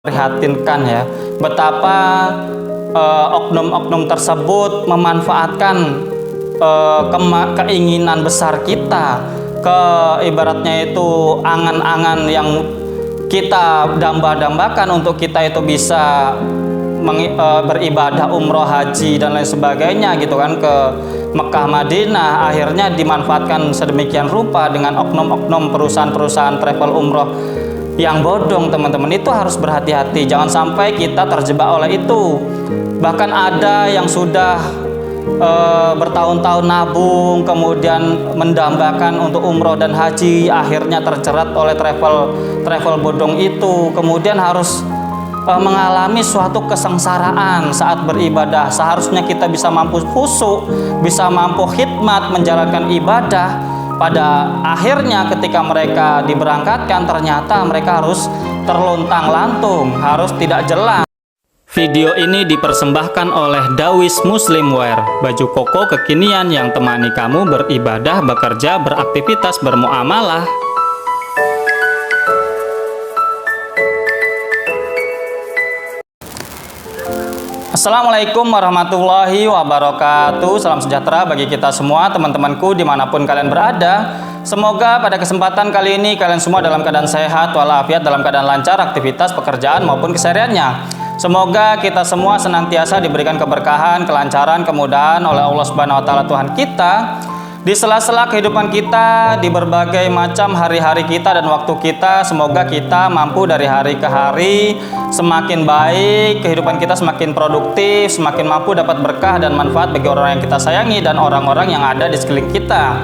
prihatinkan ya, betapa oknum-oknum tersebut memanfaatkan keinginan besar kita, ibaratnya itu angan-angan yang kita damba-dambakan untuk kita itu bisa beribadah umroh, haji dan lain sebagainya gitu kan, ke Mekah Madinah, akhirnya dimanfaatkan sedemikian rupa dengan oknum-oknum perusahaan-perusahaan travel umroh yang bodong. Teman-teman, itu harus berhati-hati, jangan sampai kita terjebak oleh itu. Bahkan ada yang sudah bertahun-tahun nabung, kemudian mendambakan untuk umroh dan haji, akhirnya terjerat oleh travel bodong itu, kemudian harus mengalami suatu kesengsaraan saat beribadah. Seharusnya kita bisa mampu khusyuk, bisa mampu khidmat menjalankan ibadah. Pada akhirnya ketika mereka diberangkatkan, ternyata mereka harus terlontang-lantung, harus tidak jelas. Video ini dipersembahkan oleh Dawis Muslimwear, baju koko kekinian yang temani kamu beribadah, bekerja, beraktivitas, bermuamalah. Assalamualaikum warahmatullahi wabarakatuh. Salam sejahtera bagi kita semua, teman-temanku dimanapun kalian berada. Semoga pada kesempatan kali ini kalian semua dalam keadaan sehat walafiat, dalam keadaan lancar aktivitas pekerjaan maupun kesehariannya. Semoga kita semua senantiasa diberikan keberkahan, kelancaran, kemudahan oleh Allah Subhanahu wa taala Tuhan kita di sela-sela kehidupan kita, di berbagai macam hari-hari kita dan waktu kita. Semoga kita mampu dari hari ke hari semakin baik, kehidupan kita semakin produktif, semakin mampu dapat berkah dan manfaat bagi orang yang kita sayangi dan orang-orang yang ada di sekeliling kita.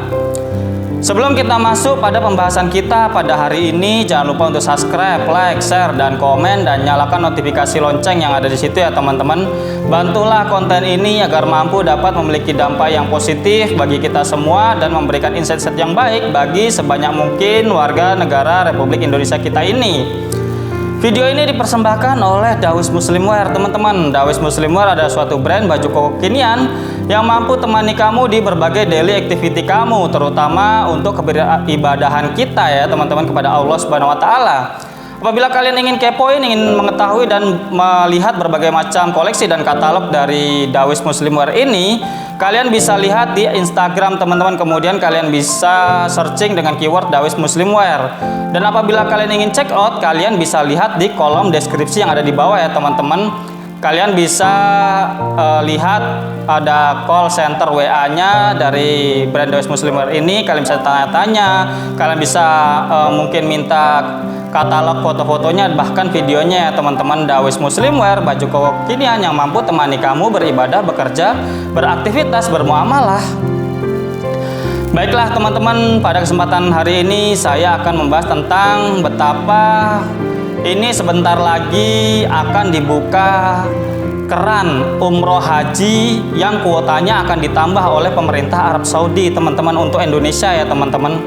Sebelum kita masuk pada pembahasan kita pada hari ini, jangan lupa untuk subscribe, like, share, dan komen, dan nyalakan notifikasi lonceng yang ada di situ ya teman-teman. Bantulah konten ini agar mampu dapat memiliki dampak yang positif bagi kita semua dan memberikan insight-insight yang baik bagi sebanyak mungkin warga negara Republik Indonesia kita ini. Video ini dipersembahkan oleh Dawis Muslimwear, teman-teman. Dawis Muslimwear adalah suatu brand baju koko kekinian yang mampu temani kamu di berbagai daily activity kamu, terutama untuk keberibadahan kita ya teman-teman, kepada Allah Subhanahu wa taala. Apabila kalian ingin kepoin, ingin mengetahui dan melihat berbagai macam koleksi dan katalog dari Dawis Muslimwear ini, kalian bisa lihat di Instagram teman-teman, kemudian kalian bisa searching dengan keyword Dawis Muslimwear. Dan apabila kalian ingin check out, kalian bisa lihat di kolom deskripsi yang ada di bawah ya teman-teman. Kalian bisa lihat ada call center WA-nya dari brand Dawis Muslimwear ini. Kalian bisa tanya-tanya, kalian bisa mungkin minta katalog foto-fotonya, bahkan videonya ya teman-teman. Dawis Muslimwear, baju koko kekinian yang mampu temani kamu beribadah, bekerja, beraktivitas, bermuamalah. Baiklah teman-teman, pada kesempatan hari ini saya akan membahas tentang betapa ini sebentar lagi akan dibuka keran umroh haji yang kuotanya akan ditambah oleh pemerintah Arab Saudi teman-teman untuk Indonesia ya teman-teman.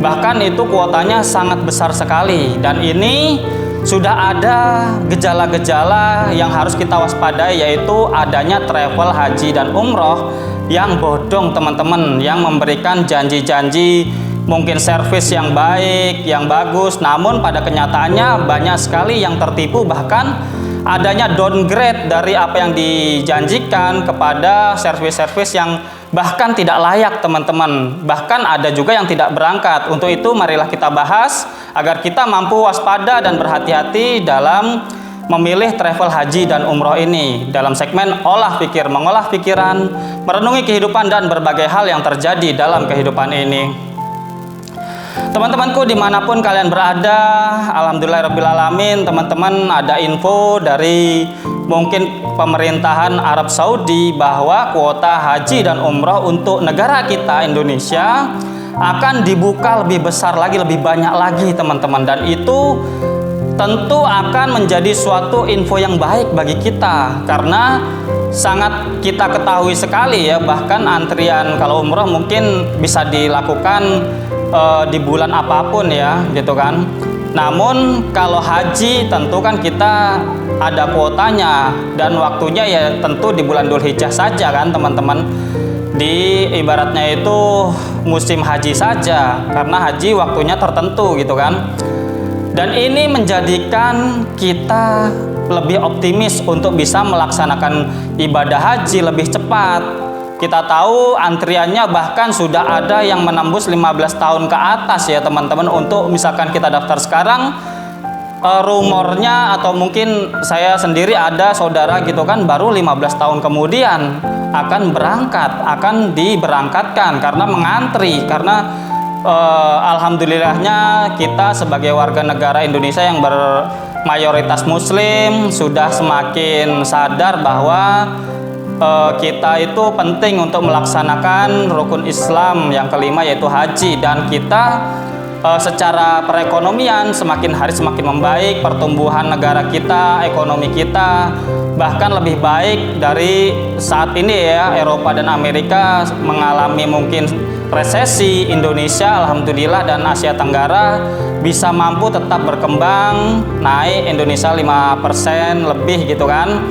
Bahkan itu kuotanya sangat besar sekali, dan ini sudah ada gejala-gejala yang harus kita waspadai, yaitu adanya travel haji dan umroh yang bodong teman-teman, yang memberikan janji-janji mungkin servis yang baik, yang bagus, namun pada kenyataannya banyak sekali yang tertipu, bahkan adanya downgrade dari apa yang dijanjikan kepada servis-servis yang bahkan tidak layak teman-teman. Bahkan ada juga yang tidak berangkat. Untuk itu marilah kita bahas agar kita mampu waspada dan berhati-hati dalam memilih travel haji dan umroh ini dalam segmen olah pikir, mengolah pikiran, merenungi kehidupan dan berbagai hal yang terjadi dalam kehidupan ini. Teman-temanku dimanapun kalian berada, alhamdulillahirrabbilalamin, teman-teman, ada info dari mungkin pemerintahan Arab Saudi bahwa kuota haji dan umroh untuk negara kita Indonesia akan dibuka lebih besar lagi, lebih banyak lagi teman-teman, dan itu tentu akan menjadi suatu info yang baik bagi kita, karena sangat kita ketahui sekali ya, bahkan antrian kalau umroh mungkin bisa dilakukan di bulan apapun ya gitu kan. Namun kalau haji tentu kan kita ada kuotanya dan waktunya ya tentu di bulan Dzulhijjah saja kan teman-teman. Di ibaratnya itu musim haji saja, karena haji waktunya tertentu gitu kan. Dan ini menjadikan kita lebih optimis untuk bisa melaksanakan ibadah haji lebih cepat. Kita tahu antriannya bahkan sudah ada yang menembus 15 tahun ke atas ya teman-teman. Untuk misalkan kita daftar sekarang, rumornya atau mungkin saya sendiri ada saudara gitu kan, baru 15 tahun kemudian akan diberangkatkan karena mengantri. Karena alhamdulillahnya kita sebagai warga negara Indonesia yang bermayoritas muslim sudah semakin sadar bahwa kita itu penting untuk melaksanakan rukun Islam yang kelima, yaitu haji. Dan kita secara perekonomian semakin hari semakin membaik, pertumbuhan negara kita, ekonomi kita bahkan lebih baik dari saat ini ya. Eropa dan Amerika mengalami mungkin resesi, Indonesia alhamdulillah dan Asia Tenggara bisa mampu tetap berkembang, naik Indonesia 5% lebih gitu kan,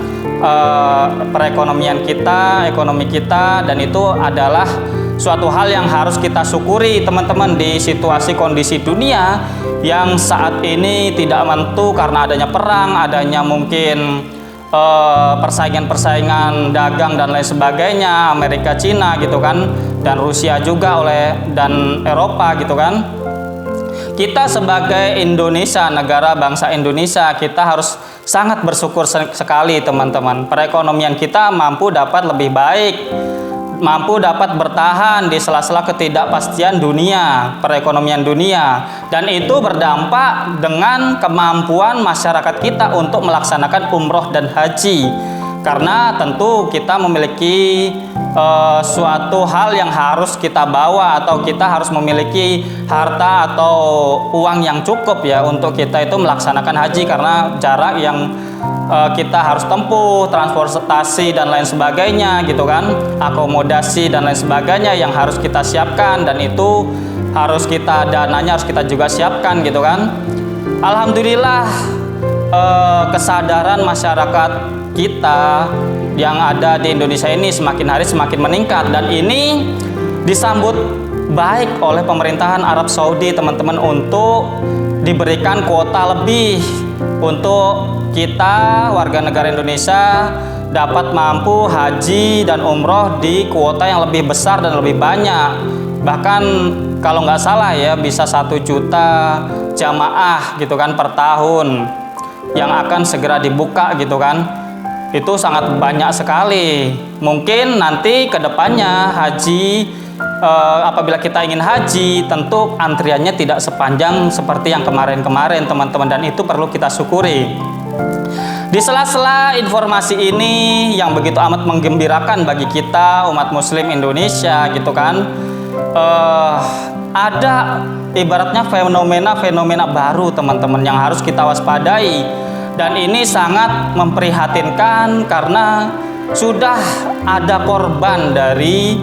perekonomian kita, ekonomi kita. Dan itu adalah suatu hal yang harus kita syukuri teman-teman di situasi kondisi dunia yang saat ini tidak menentu karena adanya perang, adanya mungkin persaingan dagang dan lain sebagainya, Amerika, Cina gitu kan, dan Rusia juga dan Eropa gitu kan. Kita sebagai Indonesia, negara bangsa Indonesia, kita harus sangat bersyukur sekali teman-teman. Perekonomian kita mampu dapat lebih baik, mampu dapat bertahan di sela-sela ketidakpastian dunia, perekonomian dunia. Dan itu berdampak dengan kemampuan masyarakat kita untuk melaksanakan umroh dan haji. Karena tentu kita memiliki suatu hal yang harus kita bawa, atau kita harus memiliki harta atau uang yang cukup ya untuk kita itu melaksanakan haji, karena jarak yang kita harus tempuh, transportasi dan lain sebagainya gitu kan, akomodasi dan lain sebagainya yang harus kita siapkan, dan itu harus kita dananya harus kita juga siapkan gitu kan. Alhamdulillah kesadaran masyarakat kita yang ada di Indonesia ini semakin hari semakin meningkat, dan ini disambut baik oleh pemerintahan Arab Saudi teman-teman untuk diberikan kuota lebih untuk kita warga negara Indonesia dapat mampu haji dan umroh di kuota yang lebih besar dan lebih banyak. Bahkan kalau nggak salah ya bisa 1 juta jamaah gitu kan per tahun yang akan segera dibuka gitu kan. Itu sangat banyak sekali. Mungkin nanti kedepannya haji, apabila kita ingin haji, tentu antriannya tidak sepanjang seperti yang kemarin-kemarin teman-teman, dan itu perlu kita syukuri. Di sela-sela informasi ini yang begitu amat menggembirakan bagi kita umat muslim Indonesia gitu kan, ada ibaratnya fenomena-fenomena baru teman-teman yang harus kita waspadai. Dan ini sangat memprihatinkan karena sudah ada korban dari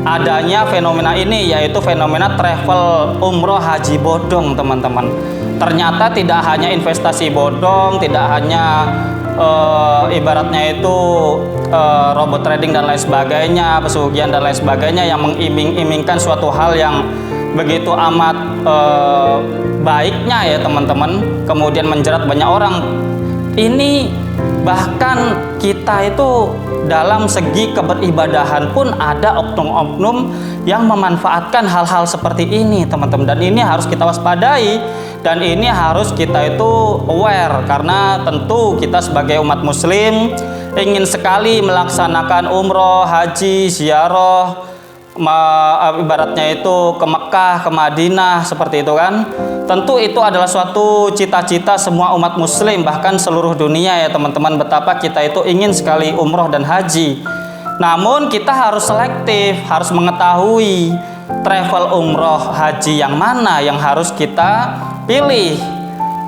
adanya fenomena ini, yaitu fenomena travel umroh haji bodong teman-teman. Ternyata tidak hanya investasi bodong, tidak hanya ibaratnya itu robot trading dan lain sebagainya, pesugihan dan lain sebagainya yang mengiming-imingkan suatu hal yang begitu amat baiknya ya teman-teman, kemudian menjerat banyak orang. Ini bahkan kita itu dalam segi keberibadahan pun ada oknum-oknum yang memanfaatkan hal-hal seperti ini teman-teman, dan ini harus kita waspadai, dan ini harus kita itu aware, karena tentu kita sebagai umat muslim ingin sekali melaksanakan umroh, haji, ziarah, ibaratnya itu ke Mekah, ke Madinah seperti itu kan. Tentu itu adalah suatu cita-cita semua umat muslim, bahkan seluruh dunia ya teman-teman, betapa kita itu ingin sekali umroh dan haji. Namun kita harus selektif, harus mengetahui travel umroh haji yang mana yang harus kita pilih,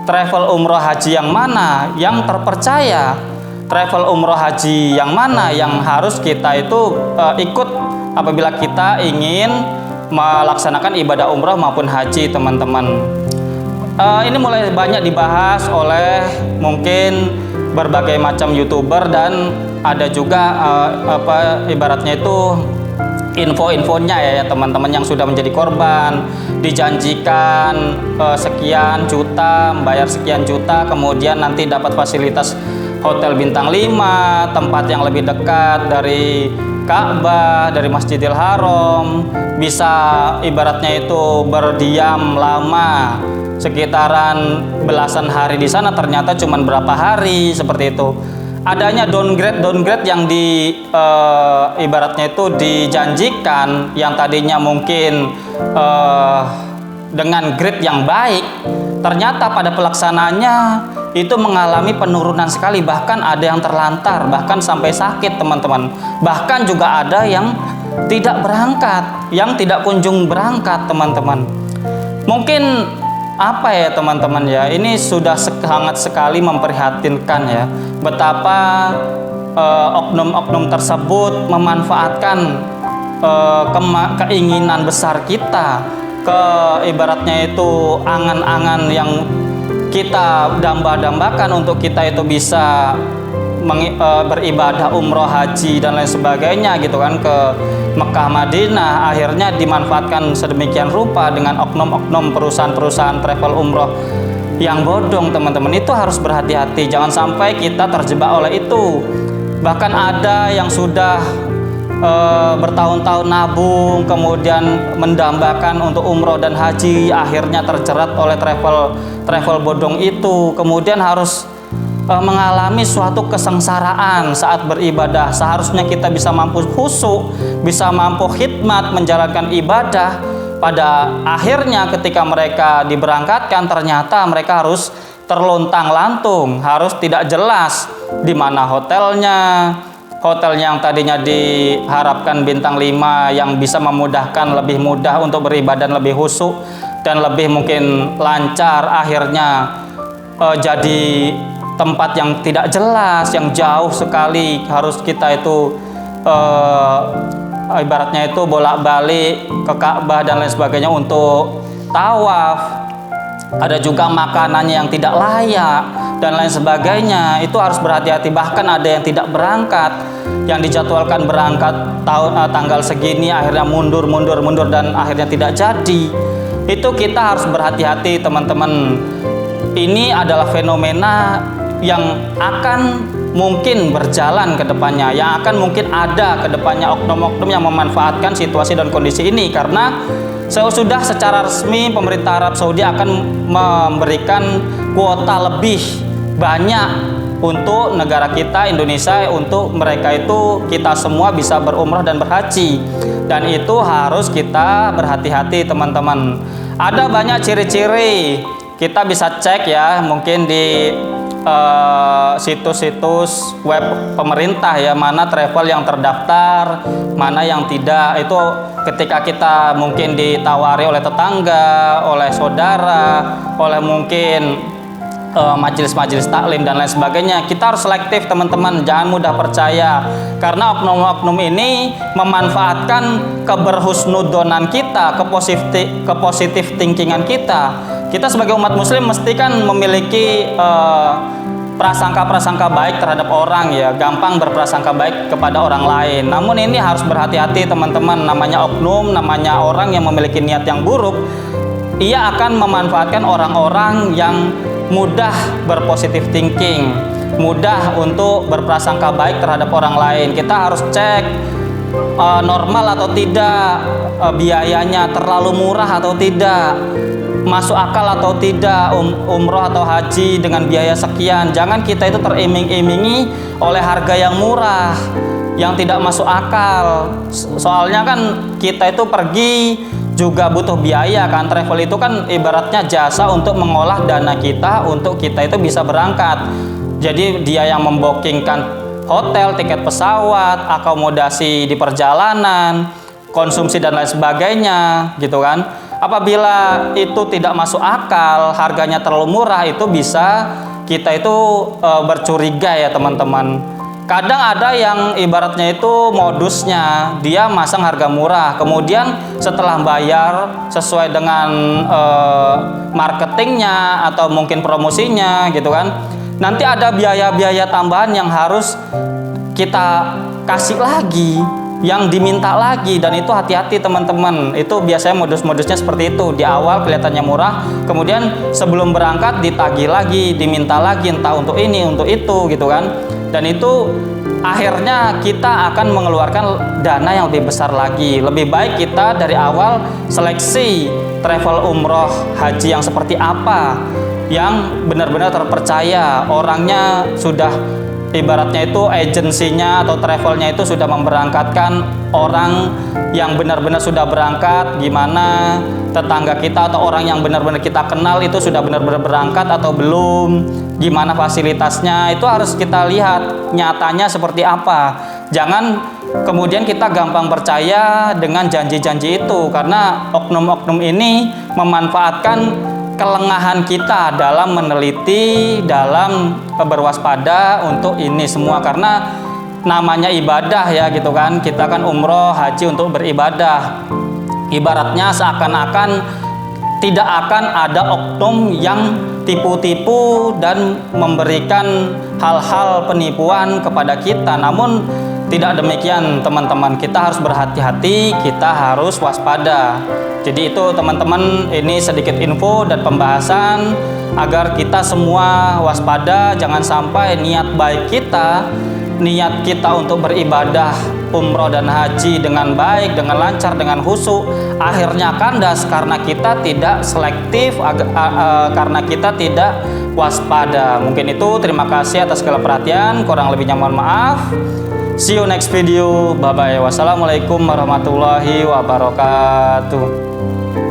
travel umroh haji yang mana yang terpercaya, travel umroh haji yang mana yang harus kita itu ikut apabila kita ingin melaksanakan ibadah umroh maupun haji teman-teman. Ini mulai banyak dibahas oleh mungkin berbagai macam YouTuber, dan ada juga ibaratnya itu info-infonya ya teman-teman yang sudah menjadi korban, dijanjikan sekian juta, membayar sekian juta, kemudian nanti dapat fasilitas hotel bintang 5, tempat yang lebih dekat dari Ka'bah, dari Masjidil Haram, bisa ibaratnya itu berdiam lama sekitaran belasan hari di sana, ternyata cuma berapa hari seperti itu. Adanya downgrade yang ibaratnya itu dijanjikan, yang tadinya mungkin dengan grade yang baik, ternyata pada pelaksanaannya itu mengalami penurunan sekali, bahkan ada yang terlantar, bahkan sampai sakit teman-teman. Bahkan juga ada yang tidak berangkat, yang tidak kunjung berangkat teman-teman. Mungkin apa ya teman-teman ya, ini sudah sangat sekali memprihatinkan ya, betapa oknum-oknum tersebut memanfaatkan keinginan besar kita, ibaratnya itu angan-angan yang kita damba-dambakan untuk kita itu bisa beribadah umroh, haji dan lain sebagainya gitu kan, ke Mekah, Madinah, akhirnya dimanfaatkan sedemikian rupa dengan oknum-oknum perusahaan-perusahaan travel umroh yang bodong teman-teman. Itu harus berhati-hati, jangan sampai kita terjebak oleh itu. Bahkan ada yang sudah bertahun-tahun nabung, kemudian mendambakan untuk umroh dan haji, akhirnya terjerat oleh travel bodong itu, kemudian harus mengalami suatu kesengsaraan saat beribadah. Seharusnya kita bisa mampu khusyuk, bisa mampu khidmat menjalankan ibadah. Pada akhirnya ketika mereka diberangkatkan, ternyata mereka harus terlontang-lantung, harus tidak jelas di mana hotelnya. Hotel yang tadinya diharapkan bintang 5 yang bisa memudahkan, lebih mudah untuk beribadah, lebih khusyuk dan lebih mungkin lancar, akhirnya jadi tempat yang tidak jelas, yang jauh sekali, harus kita itu ibaratnya itu bolak-balik ke Ka'bah dan lain sebagainya untuk tawaf. Ada juga makanannya yang tidak layak dan lain sebagainya. Itu harus berhati-hati. Bahkan ada yang tidak berangkat, yang dijadwalkan berangkat tanggal segini, akhirnya mundur dan akhirnya tidak jadi. Itu kita harus berhati-hati teman-teman. Ini adalah fenomena yang akan mungkin berjalan ke depannya, yang akan mungkin ada ke depannya oknum-oknum yang memanfaatkan situasi dan kondisi ini, karena sudah secara resmi pemerintah Arab Saudi akan memberikan kuota lebih banyak untuk negara kita Indonesia, untuk mereka itu kita semua bisa berumrah dan berhaji, dan itu harus kita berhati-hati teman-teman. Ada banyak ciri-ciri, kita bisa cek ya mungkin di situs-situs web pemerintah ya, mana travel yang terdaftar, mana yang tidak. Itu ketika kita mungkin ditawari oleh tetangga, oleh saudara, oleh mungkin majelis-majelis taklim dan lain sebagainya, kita harus selektif teman-teman, jangan mudah percaya, karena oknum-oknum ini memanfaatkan keberhusnudonan kita, kepositif thinkingan kita. Kita sebagai umat muslim mesti kan memiliki prasangka-prasangka baik terhadap orang ya, gampang berprasangka baik kepada orang lain. Namun ini harus berhati-hati teman-teman, namanya oknum, namanya orang yang memiliki niat yang buruk. Ia akan memanfaatkan orang-orang yang mudah berpositif thinking, mudah untuk berprasangka baik terhadap orang lain. Kita harus cek normal atau tidak, biayanya terlalu murah atau tidak, masuk akal atau tidak umroh atau haji dengan biaya sekian. Jangan kita itu teriming-imingi oleh harga yang murah, yang tidak masuk akal. Soalnya kan kita itu pergi juga butuh biaya kan. Travel itu kan ibaratnya jasa untuk mengolah dana kita untuk kita itu bisa berangkat. Jadi dia yang membookingkan hotel, tiket pesawat, akomodasi di perjalanan, konsumsi dan lain sebagainya gitu kan. Apabila itu tidak masuk akal, harganya terlalu murah, itu bisa kita itu bercuriga ya teman-teman. Kadang ada yang ibaratnya itu modusnya, dia masang harga murah, kemudian setelah bayar sesuai dengan marketingnya atau mungkin promosinya gitu kan, nanti ada biaya-biaya tambahan yang harus kita kasih lagi. yang diminta lagi, dan itu hati-hati teman-teman. Itu biasanya modus-modusnya seperti itu. Di awal kelihatannya murah, kemudian sebelum berangkat ditagih lagi, diminta lagi, entah untuk ini, untuk itu gitu kan. Dan itu akhirnya kita akan mengeluarkan dana yang lebih besar lagi. Lebih baik kita dari awal seleksi travel umroh haji yang seperti apa, yang benar-benar terpercaya, orangnya sudah ibaratnya itu agensinya atau travelnya itu sudah memberangkatkan orang yang benar-benar sudah berangkat. Gimana tetangga kita atau orang yang benar-benar kita kenal itu sudah benar-benar berangkat atau belum, gimana fasilitasnya, itu harus kita lihat nyatanya seperti apa. Jangan kemudian kita gampang percaya dengan janji-janji itu, karena oknum-oknum ini memanfaatkan kelengahan kita dalam meneliti, dalam berwaspada untuk ini semua. Karena namanya ibadah ya gitu kan, kita kan umroh haji untuk beribadah. Ibaratnya seakan-akan tidak akan ada oknum yang tipu-tipu dan memberikan hal-hal penipuan kepada kita. Namun tidak demikian teman-teman, kita harus berhati-hati, kita harus waspada. Jadi itu teman-teman, ini sedikit info dan pembahasan agar kita semua waspada. Jangan sampai niat baik kita, niat kita untuk beribadah umroh dan haji dengan baik, dengan lancar, dengan khusyuk, akhirnya kandas karena kita tidak selektif, karena kita tidak waspada. Mungkin itu, terima kasih atas segala perhatian, kurang lebihnya mohon maaf. See you next video. Bye bye. Wassalamualaikum warahmatullahi wabarakatuh.